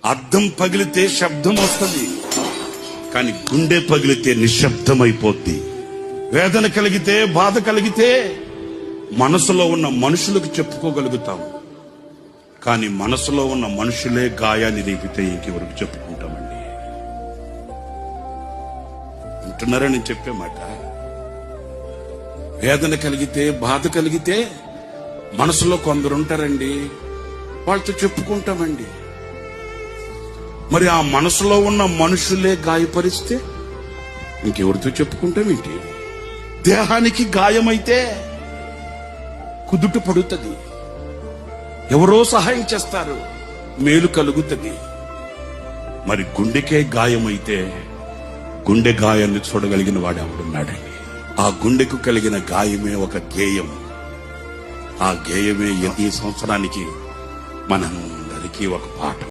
అద్దం పగిలితే శబ్దం వస్తుంది, కానీ గుండె పగిలితే నిశ్శబ్దమైపోద్ది. వేదన కలిగితే, బాధ కలిగితే మనసులో ఉన్న మనుషులకు చెప్పుకోగలుగుతాం, కానీ మనసులో ఉన్న మనుషులే గాయాన్ని రేపితే ఇంకెవరికి చెప్పుకుంటామండి? అంటున్నారా నేను చెప్పే మాట? వేదన కలిగితే, బాధ కలిగితే మనసులో కొందరు ఉంటారండి, వాళ్ళతో చెప్పుకుంటామండి. మరి ఆ మనసులో ఉన్న మనుషులే గాయపరిస్తే ఇంకెవరితో చెప్పుకుంటామేంటి? దేహానికి గాయమైతే కుదుట పడుతుంది, ఎవరో సహాయం చేస్తారు, మేలు కలుగుతుంది. మరి గుండెకే గాయమైతే గుండె గాయాన్ని చూడగలిగిన వాడు ఎవడున్నాడండి? ఆ గుండెకు కలిగిన గాయమే ఒక గేయం. ఆ గేయమే ఈ సంవత్సరానికి మనందరికీ ఒక పాఠం.